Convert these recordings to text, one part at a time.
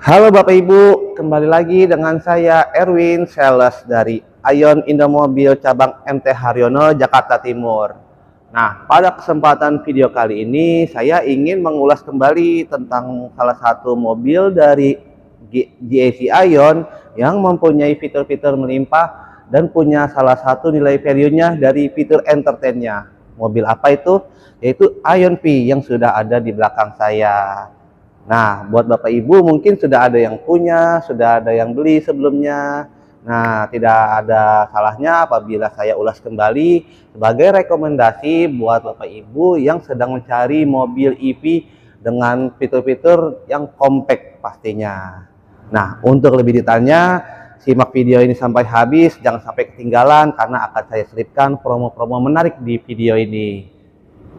Halo Bapak Ibu, kembali lagi dengan saya Erwin, sales dari Ion Indomobil cabang MT Haryono, Jakarta Timur. Nah, pada kesempatan video kali ini saya ingin mengulas kembali tentang salah satu mobil dari GAC Ion yang mempunyai fitur-fitur melimpah dan punya salah satu nilai value-nya dari fitur entertain-nya. Mobil apa itu? Yaitu Ion P yang sudah ada di belakang saya. Nah, buat Bapak Ibu mungkin sudah ada yang punya, sudah ada yang beli sebelumnya. Nah, tidak ada salahnya apabila saya ulas kembali sebagai rekomendasi buat Bapak Ibu yang sedang mencari mobil EV dengan fitur-fitur yang compact pastinya. Nah, untuk lebih detailnya, simak video ini sampai habis, jangan sampai ketinggalan karena akan saya selipkan promo-promo menarik di video ini.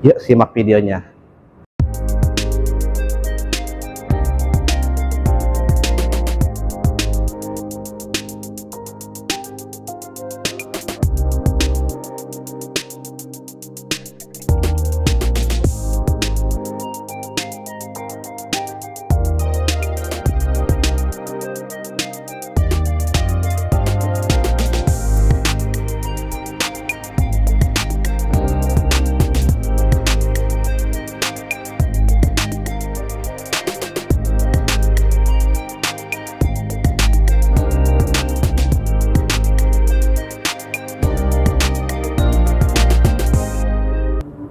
Yuk, simak videonya.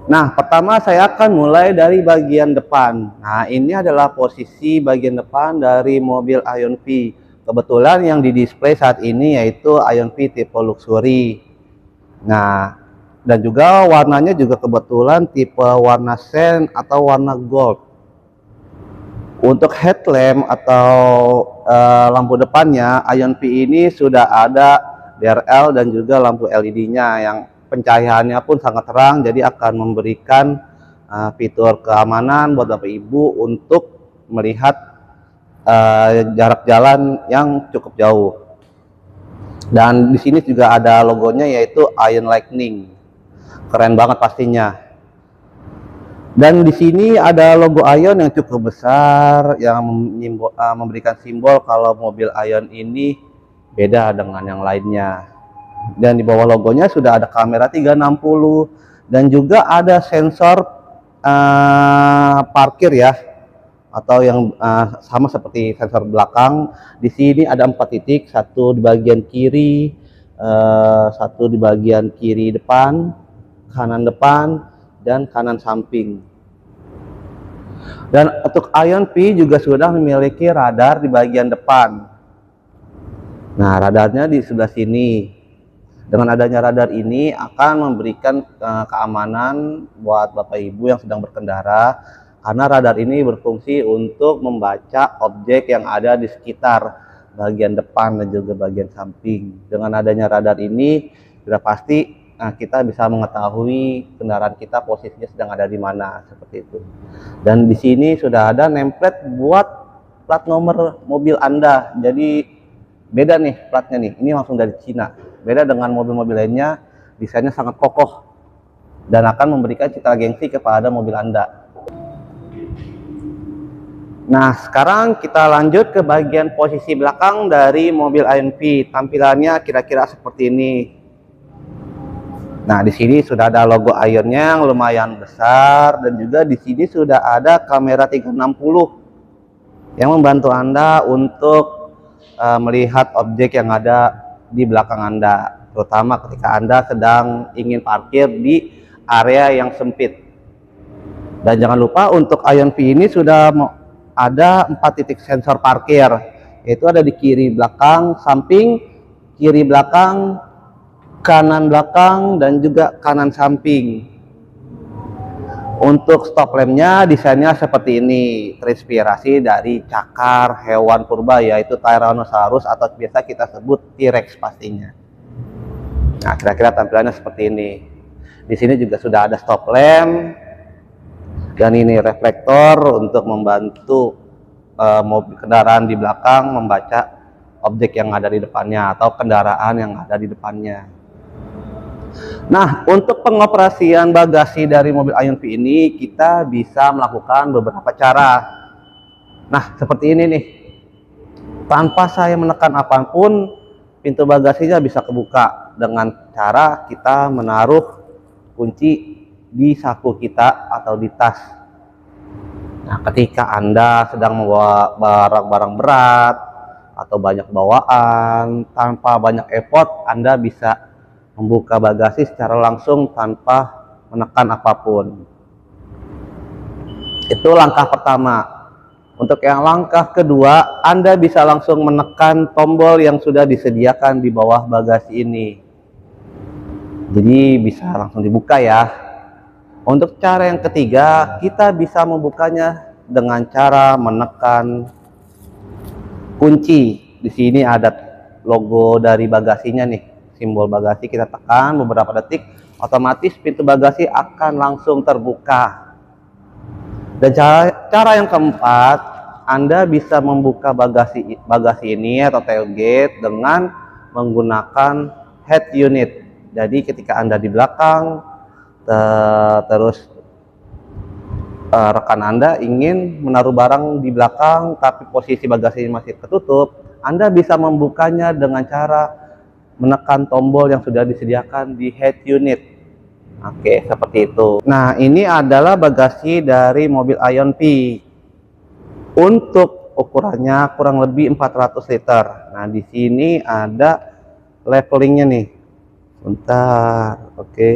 Nah, pertama saya akan mulai dari bagian depan. Nah, ini adalah posisi bagian depan dari mobil Ion V. Kebetulan yang di display saat ini yaitu Ion V tipe luxury. Nah, dan juga warnanya juga kebetulan tipe warna sen atau warna gold. Untuk headlamp atau lampu depannya, Ion V ini sudah ada DRL dan juga lampu LED-nya yang pencahayaannya pun sangat terang, jadi akan memberikan fitur keamanan buat Bapak Ibu untuk melihat jarak jalan yang cukup jauh. Dan di sini juga ada logonya yaitu Ion Lightning, keren banget pastinya. Dan di sini ada logo Ion yang cukup besar yang memberikan simbol kalau mobil Ion ini beda dengan yang lainnya. Dan di bawah logonya sudah ada kamera 360 dan juga ada sensor parkir ya, atau yang sama seperti sensor belakang. Di sini ada 4 titik, satu di bagian kiri, satu di bagian kiri depan, dan kanan samping. Dan untuk Ion V juga sudah memiliki radar di bagian depan. Nah, radarnya di sebelah sini. Dengan adanya radar ini akan memberikan keamanan buat Bapak Ibu yang sedang berkendara, karena radar ini berfungsi untuk membaca objek yang ada di sekitar bagian depan dan juga bagian samping. Dengan adanya radar ini sudah pasti kita bisa mengetahui kendaraan kita posisinya sedang ada di mana, seperti itu. Dan di sini sudah ada template buat plat nomor mobil Anda. Jadi beda nih platnya nih, ini langsung dari Cina. Beda dengan mobil-mobil lainnya, desainnya sangat kokoh dan akan memberikan citra gengsi kepada mobil Anda. Nah, sekarang kita lanjut ke bagian posisi belakang dari mobil Ion V. Tampilannya kira-kira seperti ini. Nah, di sini sudah ada logo Ionnya yang lumayan besar dan juga di sini sudah ada kamera 360 yang membantu Anda untuk melihat objek yang ada di belakang Anda, terutama ketika Anda sedang ingin parkir di area yang sempit. Dan jangan lupa untuk Ion V ini sudah ada 4 titik sensor parkir, yaitu ada di kiri belakang, samping, kiri belakang, kanan belakang, dan juga kanan samping. Untuk stop lampnya desainnya seperti ini, terinspirasi dari cakar hewan purba yaitu Tyrannosaurus atau biasa kita sebut T-Rex pastinya. Nah, kira-kira tampilannya seperti ini. Di sini juga sudah ada stop lamp dan ini reflektor untuk membantu mobil kendaraan di belakang membaca objek yang ada di depannya atau kendaraan yang ada di depannya. Nah, untuk pengoperasian bagasi dari mobil Ion V ini kita bisa melakukan beberapa cara. Nah, seperti ini nih. Tanpa saya menekan apapun, pintu bagasinya bisa kebuka dengan cara kita menaruh kunci di saku kita atau di tas. Nah, ketika Anda sedang membawa barang-barang berat atau banyak bawaan, tanpa banyak effort, Anda bisa membuka bagasi secara langsung tanpa menekan apapun. Itu langkah pertama. Untuk yang langkah kedua, Anda bisa langsung menekan tombol yang sudah disediakan di bawah bagasi ini. Jadi bisa langsung dibuka ya. Untuk cara yang ketiga, kita bisa membukanya dengan cara menekan kunci. Di sini ada logo dari bagasinya nih, simbol bagasi. Kita tekan beberapa detik, otomatis pintu bagasi akan langsung terbuka. Dan cara yang keempat, Anda bisa membuka bagasi ini atau tailgate dengan menggunakan head unit. Jadi ketika Anda di belakang, terus rekan Anda ingin menaruh barang di belakang tapi posisi bagasi masih tertutup, Anda bisa membukanya dengan cara menekan tombol yang sudah disediakan di head unit. Oke, seperti itu. Nah, ini adalah bagasi dari mobil Ion P. Untuk ukurannya kurang lebih 400 liter. Nah, di sini ada levelingnya nih. Bentar, oke.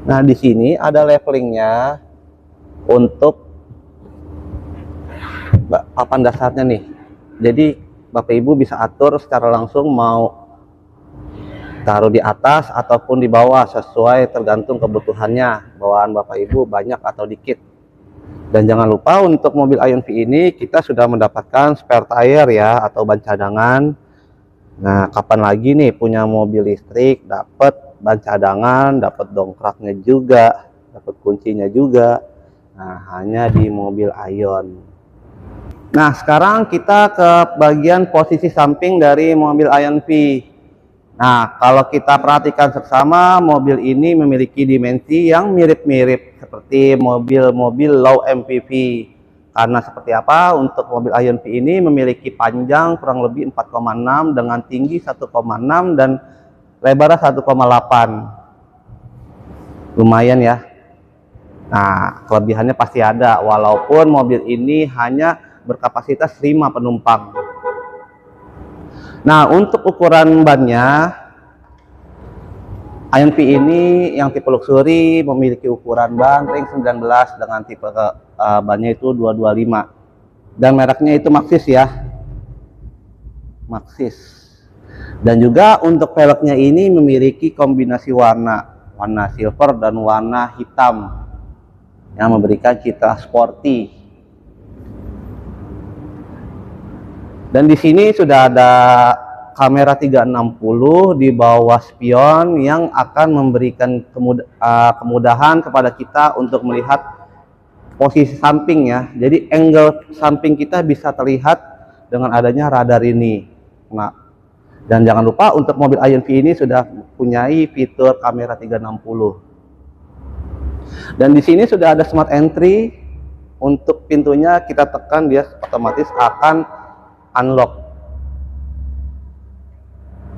Nah, di sini ada levelingnya untuk papan dasarnya nih. Jadi Bapak Ibu bisa atur secara langsung mau taruh di atas ataupun di bawah sesuai tergantung kebutuhannya, bawaan Bapak Ibu banyak atau dikit. Dan jangan lupa untuk mobil Ion V ini kita sudah mendapatkan spare tire ya atau ban cadangan. Nah, kapan lagi nih punya mobil listrik dapat ban cadangan, dapat dongkraknya juga, dapat kuncinya juga. Nah, hanya di mobil Ion. Nah, sekarang kita ke bagian posisi samping dari mobil Ion V. Nah, kalau kita perhatikan seksama, mobil ini memiliki dimensi yang mirip-mirip seperti mobil-mobil low MPV. Karena seperti apa? Untuk mobil Ion V ini memiliki panjang kurang lebih 4,6 dengan tinggi 1,6 dan lebarnya 1,8. Lumayan ya. Nah, kelebihannya pasti ada, walaupun mobil ini hanya berkapasitas 5 penumpang. Nah, untuk ukuran bannya, Ion V ini yang tipe luxury memiliki ukuran ban ring 19 dengan tipe bannya itu 225. Dan mereknya itu Maxxis ya. Maxxis. Dan juga untuk velgnya ini memiliki kombinasi warna silver dan warna hitam yang memberikan citra sporty. Dan di sini sudah ada kamera 360 di bawah spion yang akan memberikan kemudahan kepada kita untuk melihat posisi samping ya. Jadi angle samping kita bisa terlihat dengan adanya radar ini. Nah, dan jangan lupa untuk mobil Ion V ini sudah mempunyai fitur kamera 360. Dan di sini sudah ada smart entry. Untuk pintunya kita tekan, dia otomatis akan unlock.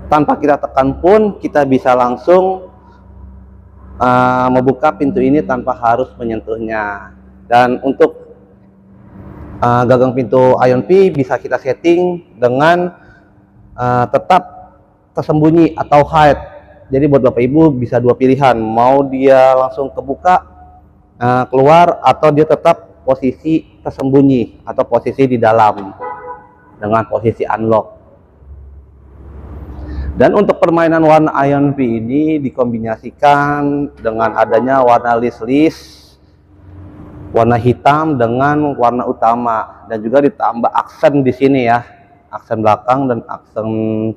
Tanpa kita tekan pun kita bisa langsung membuka pintu ini tanpa harus menyentuhnya. Dan untuk gagang pintu Ion V bisa kita setting dengan tetap tersembunyi atau hide. Jadi buat Bapak Ibu bisa dua pilihan, mau dia langsung kebuka keluar atau dia tetap posisi tersembunyi atau posisi di dalam dengan posisi unlock. Dan untuk permainan warna Ion V ini dikombinasikan dengan adanya warna list warna hitam dengan warna utama, dan juga ditambah aksen di sini ya, aksen belakang dan aksen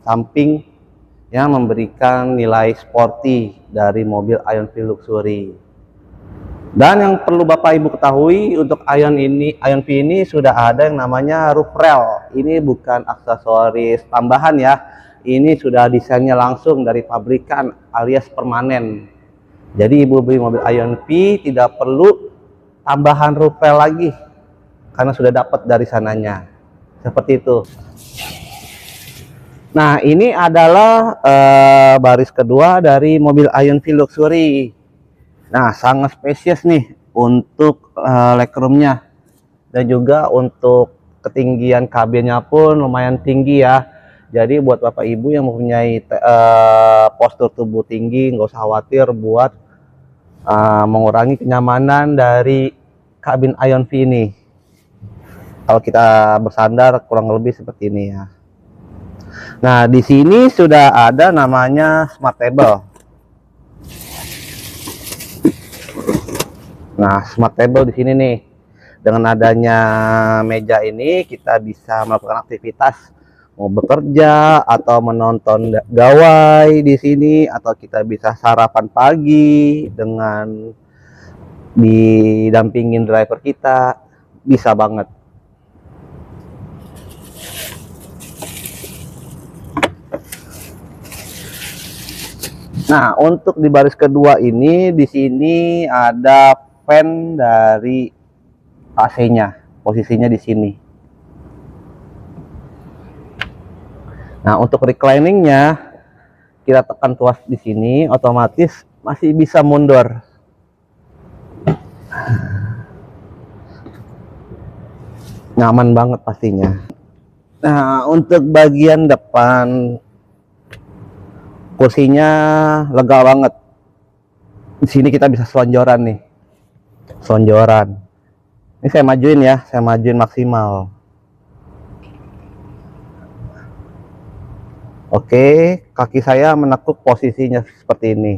samping yang memberikan nilai sporty dari mobil Ion V luxury. Dan yang perlu Bapak Ibu ketahui, untuk Ion V ini sudah ada yang namanya roof rail. Ini bukan aksesoris tambahan ya. Ini sudah desainnya langsung dari pabrikan alias permanen. Jadi Ibu beli mobil Ion V tidak perlu tambahan roof rail lagi karena sudah dapat dari sananya. Seperti itu. Nah, ini adalah baris kedua dari mobil Ionv Luxury. Nah, sangat spesies nih untuk legroomnya, dan juga untuk ketinggian kabinnya pun lumayan tinggi ya. Jadi buat bapak ibu yang mempunyai postur tubuh tinggi, nggak usah khawatir buat mengurangi kenyamanan dari kabin Ionv ini. Kalau kita bersandar kurang lebih seperti ini ya. Nah, di sini sudah ada namanya smart table. Nah, smart table di sini nih. Dengan adanya meja ini kita bisa melakukan aktivitas, mau bekerja atau menonton gawai di sini, atau kita bisa sarapan pagi dengan didampingin driver kita, bisa banget. Nah, untuk di baris kedua ini, di sini ada fan dari AC-nya, posisinya di sini. Nah, untuk reclining-nya, kita tekan tuas di sini, otomatis masih bisa mundur. Nyaman banget pastinya. Nah, untuk bagian depan, kursinya lega banget. Di sini kita bisa selonjoran nih, selonjoran. Ini saya majuin ya, saya majuin maksimal. Oke, kaki saya menekuk posisinya seperti ini.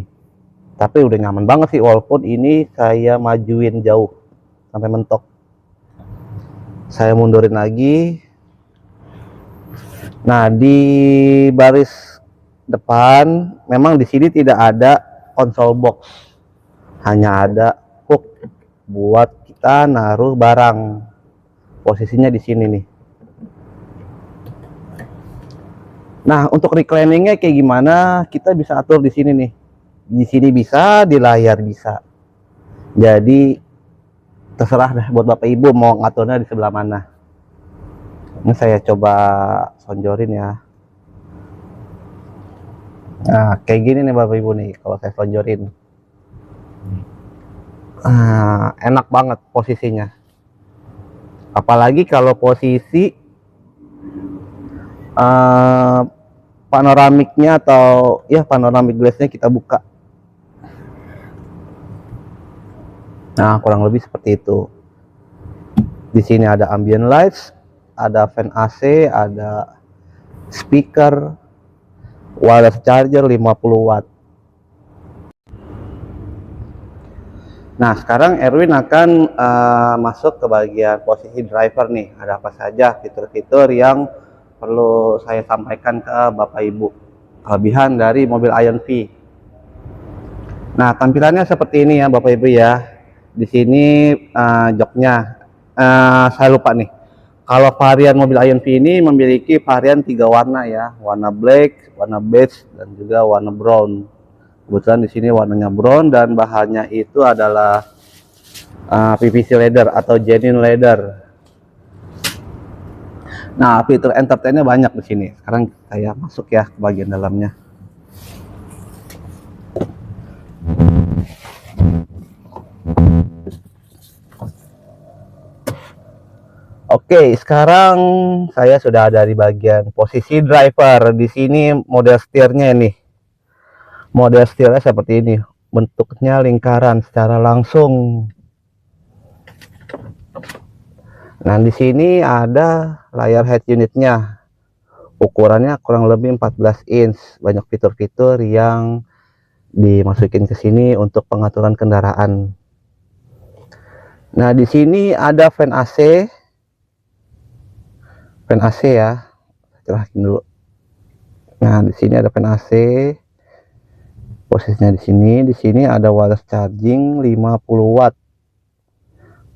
Tapi udah nyaman banget sih, walaupun ini saya majuin jauh sampai mentok. Saya mundurin lagi. Nah, di baris depan memang di sini tidak ada konsol box. Hanya ada hook buat kita naruh barang. Posisinya di sini nih. Nah, untuk recliningnya kayak gimana? Kita bisa atur di sini nih. Di sini bisa, di layar bisa. Jadi terserah deh buat bapak ibu mau ngaturnya di sebelah mana. Ini saya coba sonjorin ya. Nah, kayak gini nih bapak ibu nih kalau saya sonjorin. Enak banget posisinya. Apalagi kalau posisi panoramiknya atau ya panoramik glassnya kita buka. Nah, kurang lebih seperti itu. Di sini ada ambient lights, ada fan AC, ada speaker, wireless charger 50 watt. Nah, sekarang Erwin akan masuk ke bagian posisi driver nih. Ada apa saja fitur-fitur yang perlu saya sampaikan ke Bapak Ibu. Kelebihan dari mobil Ionv. Nah, tampilannya seperti ini ya Bapak Ibu ya. Di sini joknya. Saya lupa nih. Kalau varian mobil Ionv ini memiliki varian 3 warna ya. Warna black, warna beige, dan juga warna brown. Kebetulan di sini warnanya brown dan bahannya itu adalah PVC leather atau genuine leather. Nah, fitur entertainnya banyak di sini. Sekarang saya masuk ya ke bagian dalamnya. Oke, sekarang saya sudah ada di bagian posisi driver. Di sini model setirnya ini. Model setirnya seperti ini, bentuknya lingkaran secara langsung. Nah, di sini ada layar head unitnya, ukurannya kurang lebih 14 inch. Banyak fitur-fitur yang dimasukin ke sini untuk pengaturan kendaraan. Nah, di sini ada fan AC, ya. Cerahin dulu. Nah, di sini ada fan AC. Posisinya di sini ada wireless charging 50 watt.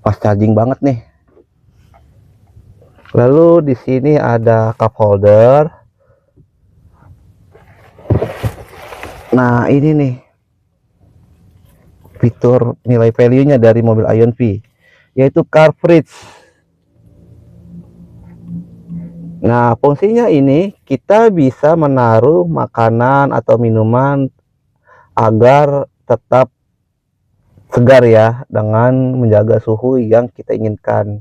Fast charging banget nih. Lalu di sini ada cup holder. Nah, ini nih fitur nilai value-nya dari mobil Ionv, yaitu car fridge. Nah, fungsinya ini kita bisa menaruh makanan atau minuman agar tetap segar ya, dengan menjaga suhu yang kita inginkan.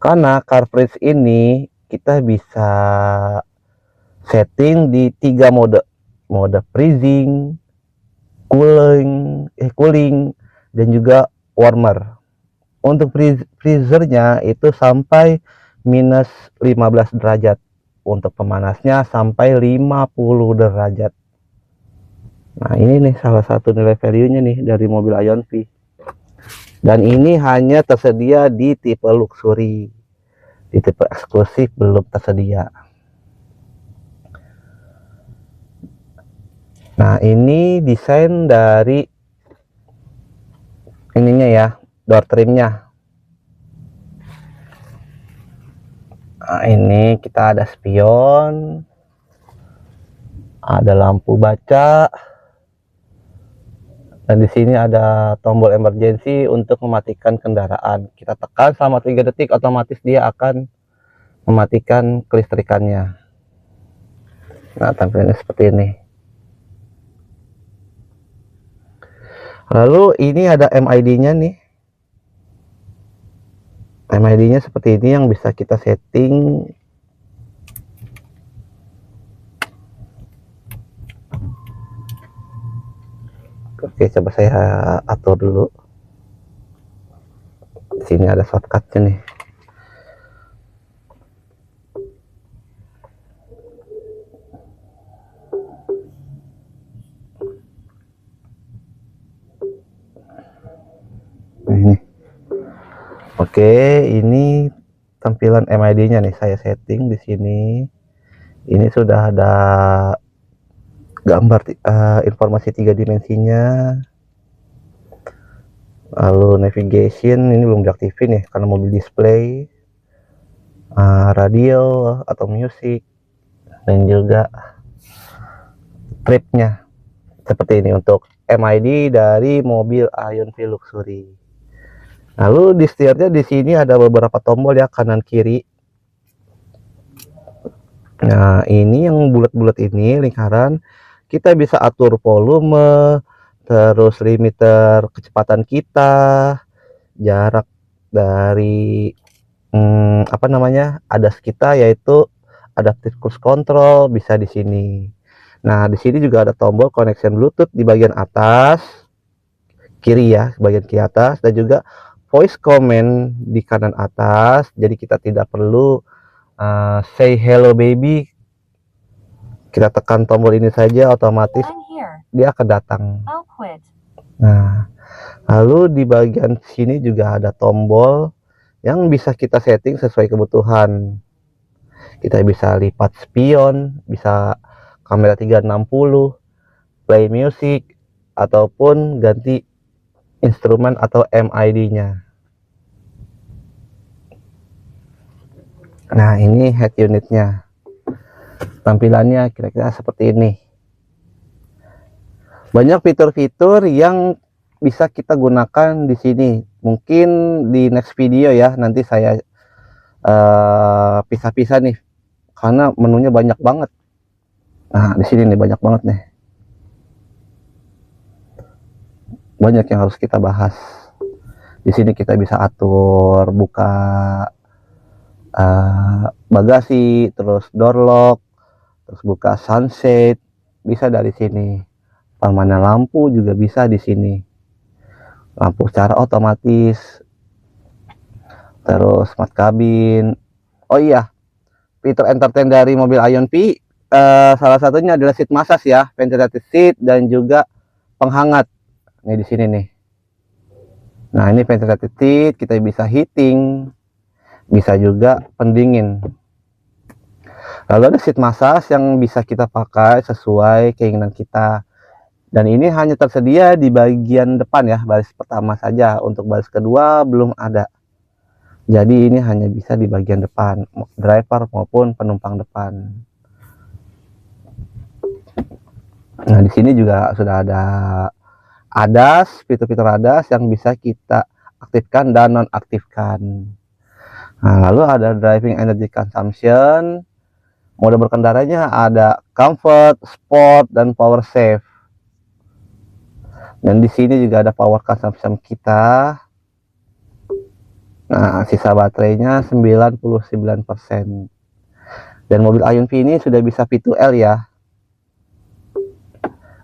Karena car fridge ini kita bisa setting di 3 mode. Mode freezing, cooling, dan juga warmer. Untuk freezernya itu sampai minus 15 derajat. Untuk pemanasnya sampai 50 derajat. Nah, ini nih salah satu nilai value-nya nih dari mobil IONV. Dan ini hanya tersedia di tipe luxury. Di tipe eksklusif belum tersedia. Nah, ini desain dari ininya ya, door trimnya. Nah, ini kita ada spion, ada lampu baca, dan di sini ada tombol emergency untuk mematikan kendaraan. Kita tekan selama 3 detik, otomatis dia akan mematikan kelistrikannya. Nah, tampilannya seperti ini. Lalu ini ada MID-nya nih. MID-nya seperti ini yang bisa kita setting. Oke, coba saya atur dulu. Di sini ada shortcut-nya nih. Ini. Oke, ini tampilan MID-nya nih, saya setting di sini. Ini sudah ada gambar informasi 3 dimensinya. Lalu navigation ini belum diaktifin ya karena mobil display. Radio atau musik, dan juga tripnya seperti ini untuk MID dari mobil IONV Luxury. Lalu di setirnya di sini ada beberapa tombol ya, kanan kiri. Nah, ini yang bulat-bulat ini lingkaran, kita bisa atur volume, terus limiter kecepatan kita, jarak dari apa namanya, ADAS kita, yaitu adaptive cruise control, bisa di sini. Nah, di sini juga ada tombol connection Bluetooth di bagian atas kiri ya, bagian kiri atas, dan juga voice command di kanan atas. Jadi kita tidak perlu say hello baby, kita tekan tombol ini saja otomatis dia akan datang. Nah, lalu di bagian sini juga ada tombol yang bisa kita setting sesuai kebutuhan. Kita bisa lipat spion, bisa kamera 360, play music, ataupun ganti instrumen atau MID-nya. Nah, ini head unitnya. Tampilannya kira-kira seperti ini. Banyak fitur-fitur yang bisa kita gunakan di sini. Mungkin di next video ya, nanti saya pisah-pisah nih, karena menunya banyak banget. Nah, di sini nih banyak banget nih. Banyak yang harus kita bahas. Di sini kita bisa atur buka bagasi, terus door lock, terus buka sunset, bisa dari sini. Pemanasan lampu juga bisa di sini. Lampu secara otomatis. Terus smart cabin. Oh iya, fitur entertain dari mobil IONV salah satunya adalah seat massage ya, ventilated seat, dan juga penghangat. Ini di sini nih. Nah, ini ventilated seat, kita bisa heating, bisa juga pendingin. Lalu ada seat massage yang bisa kita pakai sesuai keinginan kita. Dan ini hanya tersedia di bagian depan ya, baris pertama saja. Untuk baris kedua belum ada. Jadi ini hanya bisa di bagian depan, driver maupun penumpang depan. Nah, di sini juga sudah ada ADAS, fitur-fitur ADAS yang bisa kita aktifkan dan nonaktifkan. Nah, lalu ada driving energy consumption, Mode berkendaranya ada comfort, sport, dan power save. Dan di sini juga ada power consumption kita. Nah, sisa baterainya 99%. Dan mobil Ion-V ini sudah bisa V2L ya.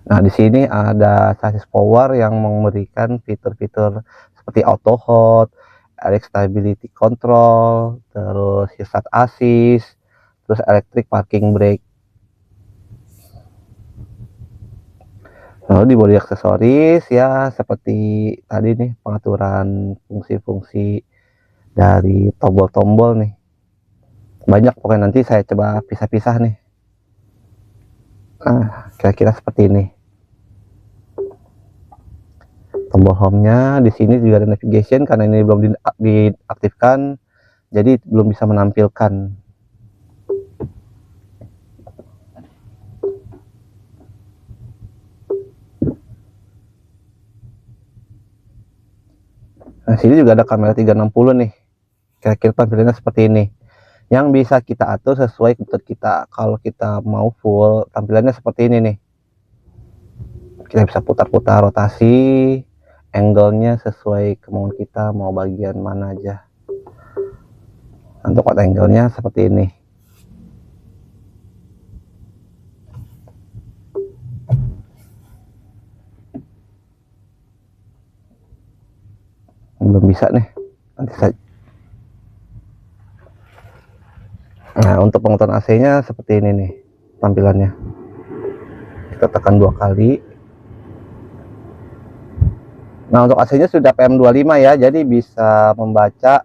Nah, di sini ada chassis power yang memberikan fitur-fitur seperti auto hold, electric stability control, terus hill start assist, terus electric parking brake. Lalu di bodi aksesoris ya seperti tadi nih, pengaturan fungsi-fungsi dari tombol-tombol nih. Banyak pokoknya, nanti saya coba pisah-pisah nih. Nah, kira-kira seperti ini. Tombol home-nya di sini juga ada navigation, karena ini belum diaktifkan, jadi belum bisa menampilkan. Nah, sini juga ada kamera 360 nih. Kira-kira tampilannya seperti ini. Yang bisa kita atur sesuai kebutuhan kita. Kalau kita mau full, tampilannya seperti ini nih. Kita bisa putar-putar rotasi, angle-nya sesuai kemauan kita, mau bagian mana aja. Untuk angle-nya seperti ini. Belum bisa nih, nanti saja. Nah, untuk penguatan AC-nya seperti ini nih tampilannya. Kita tekan 2 kali. Nah, untuk AC-nya sudah PM25 ya, jadi bisa membaca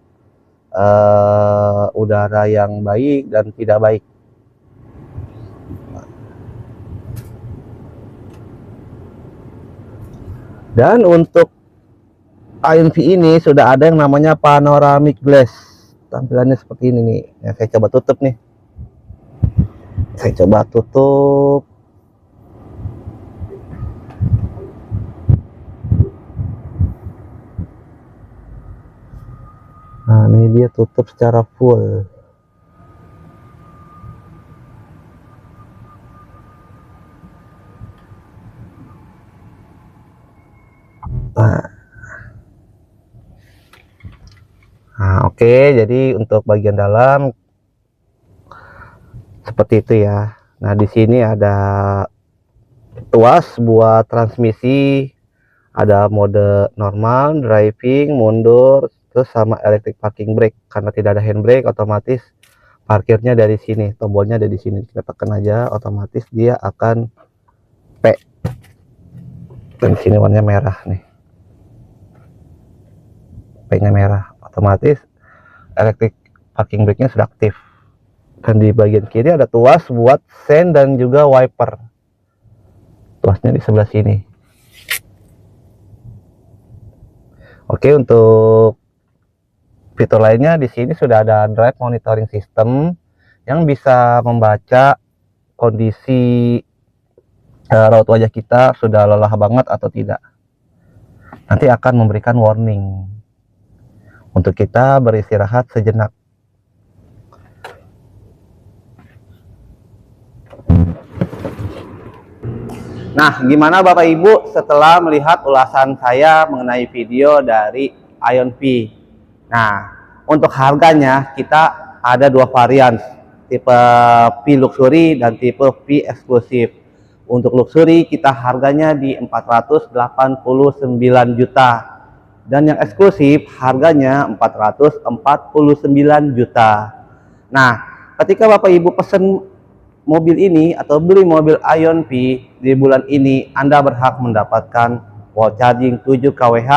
udara yang baik dan tidak baik. Dan untuk Ion-V ini sudah ada yang namanya panoramic glass. Tampilannya seperti ini nih. Ya, saya coba tutup nih. Saya coba tutup. Nah, ini dia tutup secara full. Nah, oke, jadi untuk bagian dalam seperti itu ya. Nah, di sini ada tuas buat transmisi, ada mode normal, driving, mundur, terus sama electric parking brake. Karena tidak ada handbrake, otomatis parkirnya dari sini, tombolnya ada di sini. Kita tekan aja, otomatis dia akan P. Dan di sini warnanya merah nih. P-nya merah, otomatis electric parking brake-nya sudah aktif. Dan di bagian kiri ada tuas buat sen dan juga wiper. Tuasnya di sebelah sini. Oke, untuk fitur lainnya di sini sudah ada drive monitoring system yang bisa membaca kondisi raut wajah kita sudah lelah banget atau tidak. Nanti akan memberikan warning untuk kita beristirahat sejenak. Nah, gimana Bapak Ibu setelah melihat ulasan saya mengenai video dari Ion-V? Nah, untuk harganya kita ada dua varian, tipe V Luxury dan tipe V eksklusif. Untuk Luxury kita harganya di 489 juta. Dan yang eksklusif harganya 449 juta. Nah, ketika Bapak Ibu pesen mobil ini atau beli mobil Ion-V di bulan ini, Anda berhak mendapatkan wall charging 7 kWh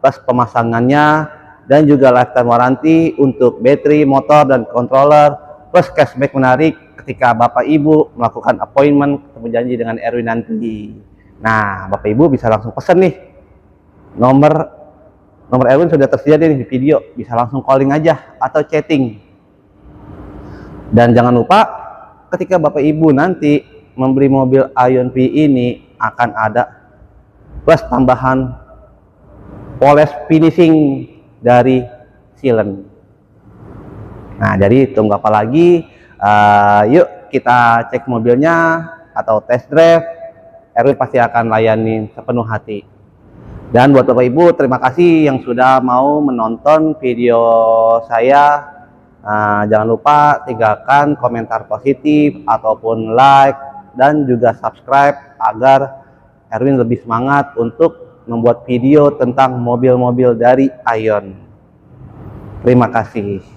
plus pemasangannya, dan juga lifetime warranty untuk baterai, motor, dan controller, plus cashback menarik ketika Bapak Ibu melakukan appointment atau janji dengan Erwin nanti. Nah, Bapak Ibu bisa langsung pesen nih. Nomor Erwin sudah tersedia di video, bisa langsung calling aja atau chatting. Dan jangan lupa ketika Bapak Ibu nanti membeli mobil Ion-V ini akan ada plus tambahan polish finishing dari sealant. Nah, jadi tunggu apa lagi? Yuk kita cek mobilnya atau test drive. Erwin pasti akan layani sepenuh hati. Dan buat Bapak Ibu, terima kasih yang sudah mau menonton video saya. Jangan lupa tinggalkan komentar positif ataupun like dan juga subscribe agar Erwin lebih semangat untuk membuat video tentang mobil-mobil dari Ion. Terima kasih.